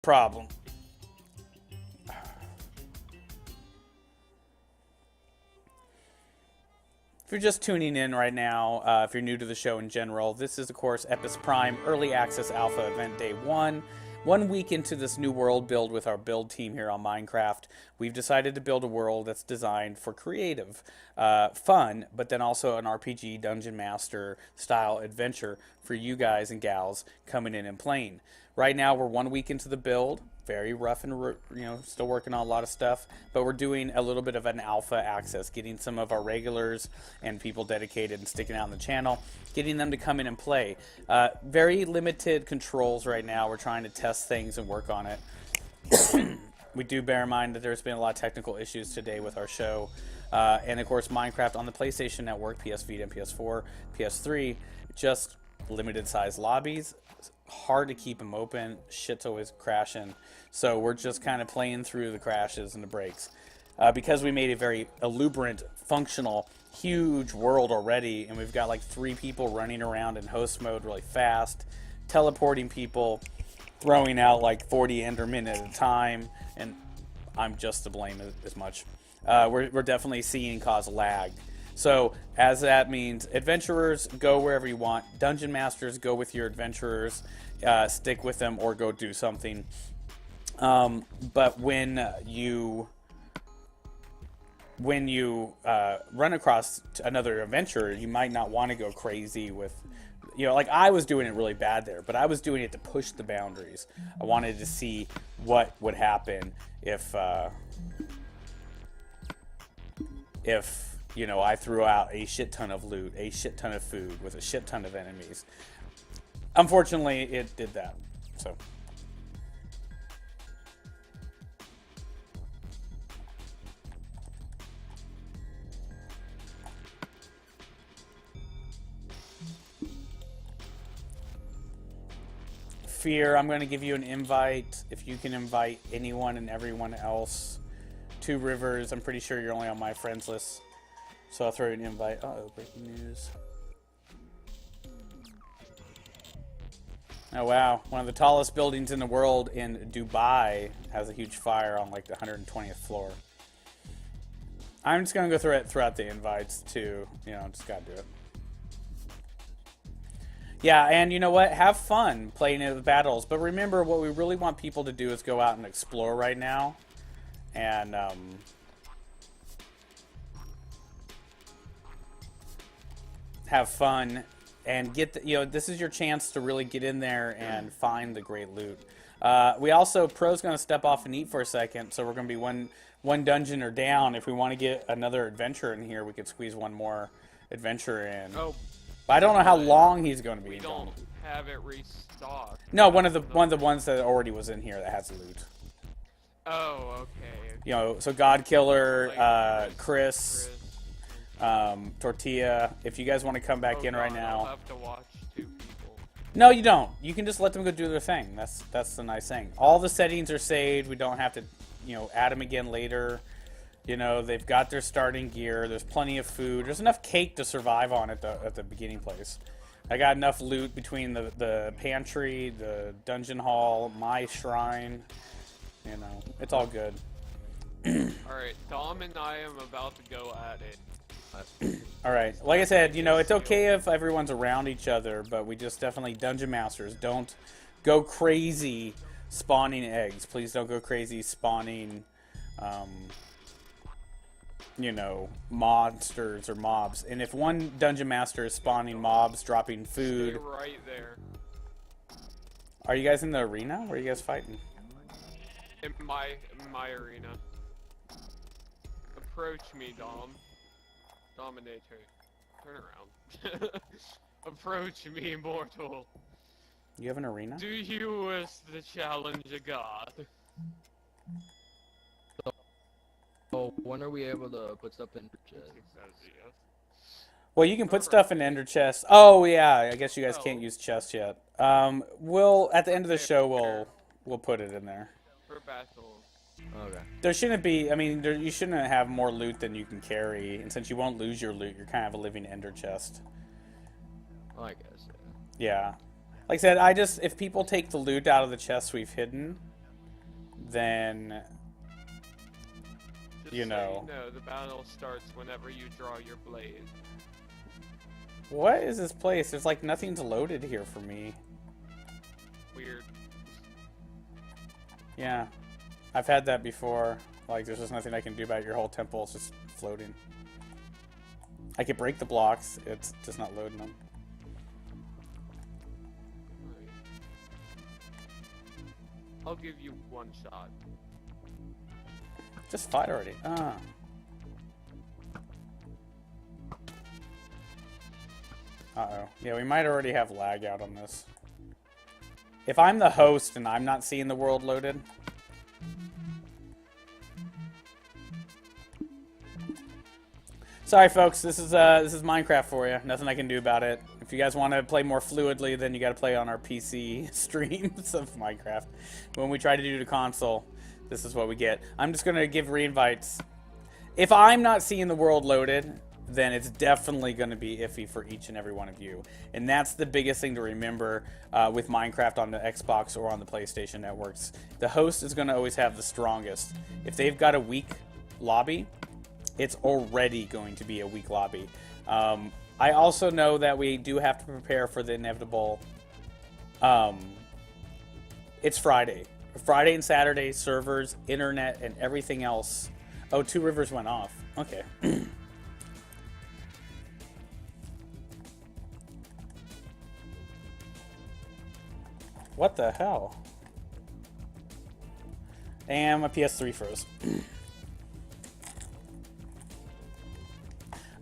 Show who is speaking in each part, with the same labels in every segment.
Speaker 1: problem. If you're just tuning in right now, if you're new to the show in general, this is, of course, Epis Prime Early Access Alpha Event Day 1. 1 week into this new world build with our build team here on Minecraft, we've decided to build a world that's designed for creative, fun, but then also an RPG Dungeon Master style adventure for you guys and gals coming in and playing. Right now, we're 1 week into the build. Very rough and still working on a lot of stuff, but we're doing a little bit of an alpha access, getting some of our regulars and people dedicated and sticking out on the channel, getting them to come in and play. Very limited controls right now. We're trying to test things and work on it. We do bear in mind that there's been a lot of technical issues today with our show, and of course Minecraft on the PlayStation Network, PS Vita and PS4, PS3, just limited size lobbies. Hard to keep them open. Shit's always crashing. So we're just kind of playing through the crashes and the breaks. Because we made a very eluberant, functional, huge world already, and we've got like 3 people running around in host mode really fast, teleporting people, throwing out like 40 endermen at a time, and I'm just to blame as much. We're definitely seeing cause lag. So, as that means, adventurers, go wherever you want. Dungeon masters, go with your adventurers. Stick with them or go do something. But when you run across another adventurer, you might not want to go crazy with... like I was doing it really bad there, but I was doing it to push the boundaries. I wanted to see what would happen if I threw out a shit ton of loot, a shit ton of food with a shit ton of enemies. Unfortunately, it did that. So. Fear, I'm going to give you an invite. If you can invite anyone and everyone else. 2 Rivers, I'm pretty sure you're only on my friends list. So I'll throw you an invite. Uh-oh, breaking news. Oh wow, one of the tallest buildings in the world in Dubai has a huge fire on like the 120th floor. I'm just gonna go throughout the invites too. Just gotta do it. Yeah, and you know what? Have fun playing in the battles. But remember, what we really want people to do is go out and explore right now. And, have fun and get this is your chance to really get in there and find the great loot. We also, Pro's going to step off and eat for a second, so we're going to be one dungeon or down. If we want to get another adventure in here, we could squeeze one more adventure in.
Speaker 2: Oh,
Speaker 1: but I don't know how long he's going to be.
Speaker 2: We don't have it restocked.
Speaker 1: No, one of the ones that already was in here that has loot.
Speaker 2: Oh, okay.
Speaker 1: So God Killer,
Speaker 2: Like
Speaker 1: Chris, Tortilla. If you guys want to come back in right now.
Speaker 2: I'll have to watch 2 people.
Speaker 1: No, you don't. You can just let them go do their thing. That's the nice thing. All the settings are saved. We don't have to, add them again later. They've got their starting gear. There's plenty of food. There's enough cake to survive on at the beginning place. I got enough loot between the pantry, the dungeon hall, my shrine. It's all good.
Speaker 2: Alright, Dom and I am about to go at it.
Speaker 1: Alright, like I said, it's okay if everyone's around each other, but we just definitely, Dungeon Masters, don't go crazy spawning eggs. Please don't go crazy spawning, monsters or mobs. And if one Dungeon Master is spawning mobs, dropping food...
Speaker 2: Stay right there.
Speaker 1: Are you guys in the arena? Where are you guys fighting?
Speaker 2: In my arena. Approach me, Dom. Dominator. Turn around. Approach me, mortal.
Speaker 1: You have an arena?
Speaker 2: Do you wish to challenge a god?
Speaker 3: So when are we able to put stuff in the chest?
Speaker 1: Well, you can put stuff in ender chests. Oh yeah, I guess you guys can't use chests yet. We'll at the end of the show we'll put it in there.
Speaker 2: For battle.
Speaker 3: Okay.
Speaker 1: There shouldn't be. I mean, you shouldn't have more loot than you can carry, and since you won't lose your loot, you're kind of a living ender chest.
Speaker 3: I guess.
Speaker 1: Yeah. Like I said, if people take the loot out of the chests we've hidden, then,
Speaker 2: Just
Speaker 1: you
Speaker 2: so
Speaker 1: know.
Speaker 2: you know, the battle starts whenever you draw your blade.
Speaker 1: What is this place? There's like nothing's loaded here for me.
Speaker 2: Weird.
Speaker 1: Yeah. I've had that before. Like, there's just nothing I can do about it. Your whole temple is just floating. I could break the blocks. It's just not loading them.
Speaker 2: Alright. I'll give you one shot.
Speaker 1: Just fight already. Ah. Uh-oh. Yeah, we might already have lag out on this. If I'm the host and I'm not seeing the world loaded... Sorry, folks. This is Minecraft for you. Nothing I can do about it. If you guys want to play more fluidly, then you got to play on our PC streams of Minecraft. When we try to do the console, this is what we get. I'm just gonna give re-invites. If I'm not seeing the world loaded, then it's definitely going to be iffy for each and every one of you. And that's the biggest thing to remember with Minecraft on the Xbox or on the PlayStation networks. The host is going to always have the strongest. If they've got a weak lobby, it's already going to be a weak lobby. I also know that we do have to prepare for the inevitable... it's Friday. Friday and Saturday, servers, internet, and everything else. Oh, 2 Rivers went off. Okay. What the hell? And my PS3 froze.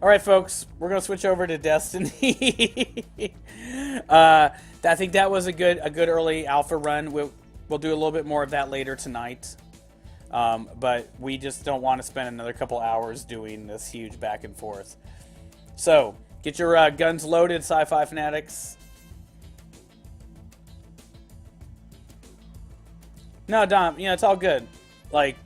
Speaker 1: Alright, folks. We're going to switch over to Destiny. I think that was a good early alpha run. We'll do a little bit more of that later tonight. But we just don't want to spend another couple hours doing this huge back and forth. So, get your guns loaded, sci-fi fanatics. No, Dom, you know, it's all good. Like,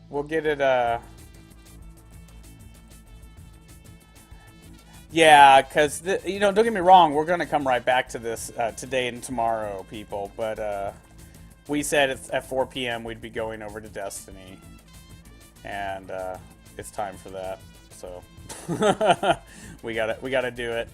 Speaker 1: we'll get it, yeah, because, you know, don't get me wrong, we're going to come right back to this today and tomorrow, people. But we said at 4 p.m. we'd be going over to Destiny. And it's time for that. So we gotta do it.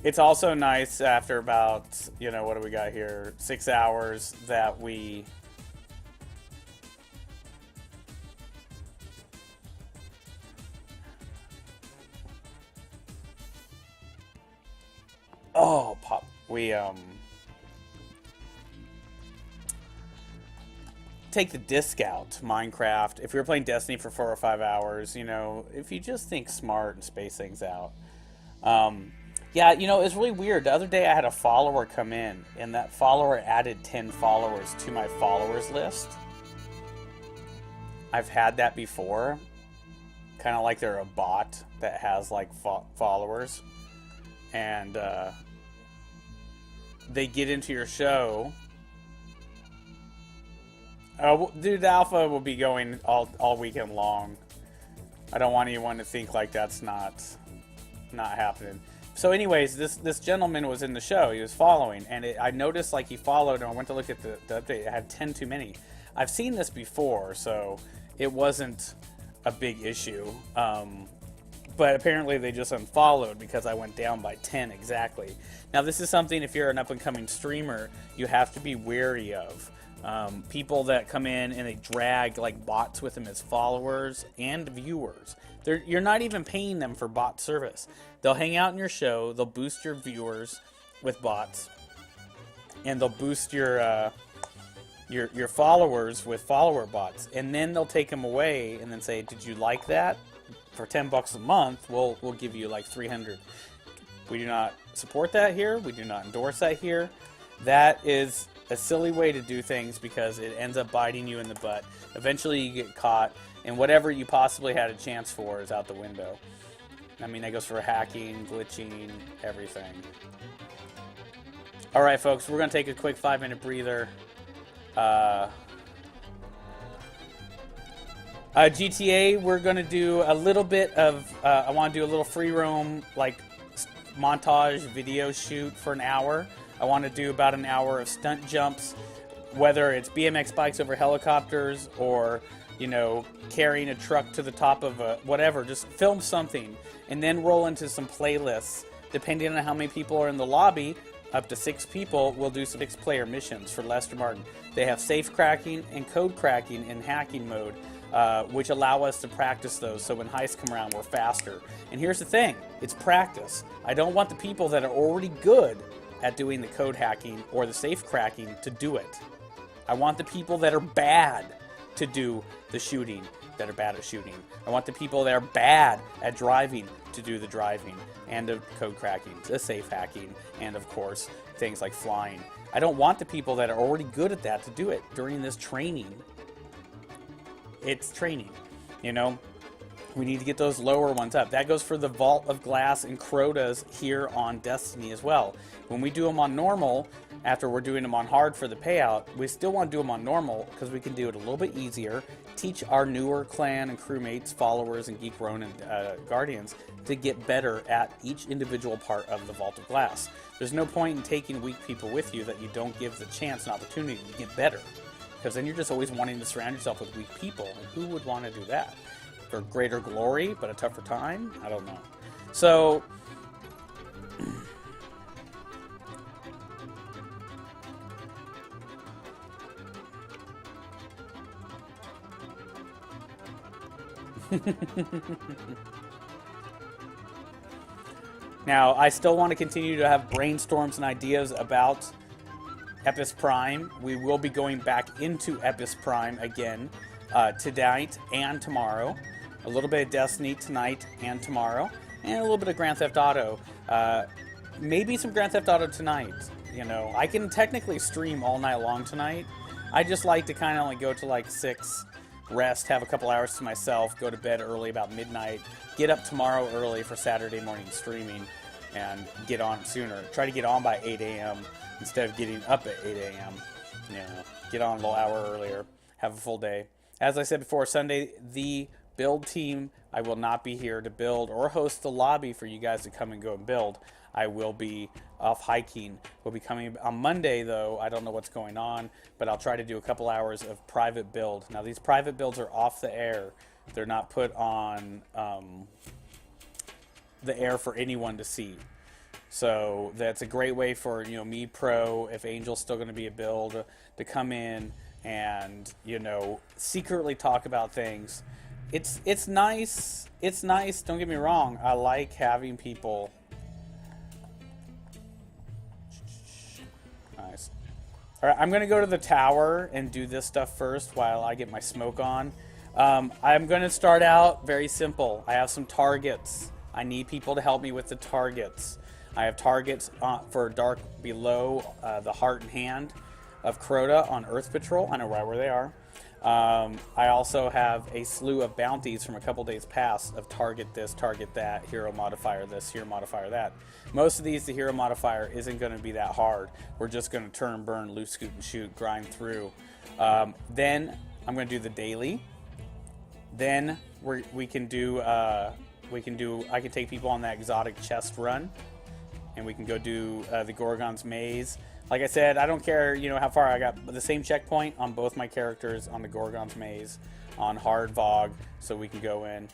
Speaker 1: It's also nice after about, you know, what do we got here? 6 hours that we... Oh, pop. We, take the disc out, Minecraft. If you're playing Destiny for 4 or 5 hours, you know, if you just think smart and space things out. Yeah, you know, it's really weird. The other day I had a follower come in, and that follower added 10 followers to my followers list. I've had that before. Kind of like they're a bot that has, like, followers. And, they get into your show. Dude, the alpha will be going all weekend long. I don't want anyone to think like that's not happening. So anyways, this gentleman was in the show. He was following, and I noticed like he followed, and I went to look at the update. It had 10 too many. I've seen this before, so it wasn't a big issue. But apparently they just unfollowed because I went down by 10 exactly. Now this is something, if you're an up-and-coming streamer, you have to be wary of. People that come in and they drag like bots with them as followers and viewers. You're not even paying them for bot service. They'll hang out in your show, they'll boost your viewers with bots, and they'll boost your followers with follower bots, and then they'll take them away and then say, "Did you like that? For $10 a month, we'll give you like 300." We do not support that here. We do not endorse that here. That is a silly way to do things because it ends up biting you in the butt. Eventually you get caught, and whatever you possibly had a chance for is out the window. I mean, that goes for hacking, glitching, everything. Alright, folks, we're going to take a quick 5-minute breather. GTA, we're going to do a little bit of, I want to do a little free roam, like, montage video shoot for an hour. I want to do about an hour of stunt jumps, whether it's BMX bikes over helicopters or, you know, carrying a truck to the top of a whatever. Just film something and then roll into some playlists. Depending on how many people are in the lobby, up to 6 people, we'll do some 6-player missions for Lester Martin. They have safe cracking and code cracking in hacking mode, which allow us to practice those, so when heists come around, we're faster. And here's the thing, it's practice. I don't want the people that are already good at doing the code hacking or the safe cracking to do it. I want the people that are bad to do the shooting, that are bad at shooting. I want the people that are bad at driving to do the driving, and the code cracking, the safe hacking, and of course, things like flying. I don't want the people that are already good at that to do it during this training. It's training, you know? We need to get those lower ones up. That goes for the Vault of Glass and Crotas here on Destiny as well. When we do them on normal, after we're doing them on hard for the payout, we still want to do them on normal because we can do it a little bit easier, teach our newer clan and crewmates, followers, and Geek Ronin Guardians to get better at each individual part of the Vault of Glass. There's no point in taking weak people with you that you don't give the chance and opportunity to get better, because then you're just always wanting to surround yourself with weak people, and who would want to do that? For greater glory, but a tougher time? I don't know. So, now, I still want to continue to have brainstorms and ideas about Epis Prime. We will be going back into Epis Prime again tonight and tomorrow. A little bit of Destiny tonight and tomorrow, and a little bit of Grand Theft Auto. Maybe some Grand Theft Auto tonight. You know, I can technically stream all night long tonight. I just like to kind of like go to like 6, rest, have a couple hours to myself, go to bed early about midnight, get up tomorrow early for Saturday morning streaming, and get on sooner. Try to get on by 8 a.m. instead of getting up at 8 a.m. You know, get on a little hour earlier, have a full day. As I said before, Sunday, the build team, I will not be here to build or host the lobby for you guys to come and go and build. I will be off hiking. We'll be coming on Monday, though. I don't know what's going on, but I'll try to do a couple hours of private build. Now, these private builds are off the air. They're not put on the air for anyone to see. So that's a great way for, you know, me pro, if Angel's still going to be a build, to come in and, you know, secretly talk about things. It's nice. It's nice. Don't get me wrong. I like having people. Nice. All right, I'm going to go to the tower and do this stuff first while I get my smoke on. I'm going to start out very simple. I have some targets. I need people to help me with the targets. I have targets for Dark below the heart and hand of Crota on Earth Patrol. I know right where they are. I also have a slew of bounties from a couple days past of target this, target that, hero modifier this, hero modifier that. Most of these, the hero modifier isn't going to be that hard. We're just going to turn, burn, loot, scoot, and shoot, grind through. Then I'm going to do the daily. Then I can take people on that exotic chest run, and we can go do the Gorgon's Maze. Like I said, I don't care, you know, how far I got the same checkpoint on both my characters on the Gorgon's Maze, on hard VOG, so we can go in.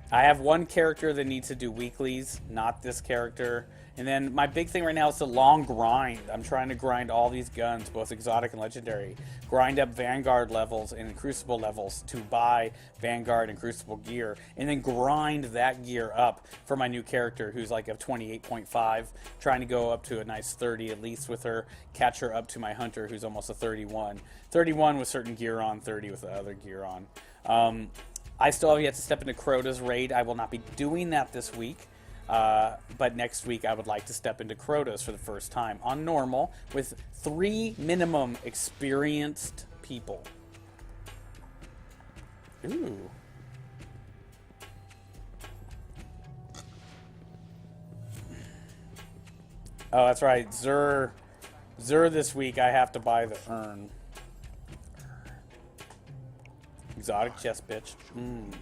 Speaker 1: I have one character that needs to do weeklies, not this character. And then my big thing right now is the long grind. I'm trying to grind all these guns, both exotic and legendary. Grind up Vanguard levels and Crucible levels to buy Vanguard and Crucible gear. And then grind that gear up for my new character, who's like a 28.5. Trying to go up to a nice 30 at least with her. Catch her up to my Hunter, who's almost a 31. 31 with certain gear on, 30 with the other gear on. I still have yet to step into Crota's raid. I will not be doing that this week. But next week I would like to step into Crota's for the first time on normal with 3 minimum experienced people. Ooh. Oh, that's right. Zur this week I have to buy the urn. exotic chest, bitch. Mmm.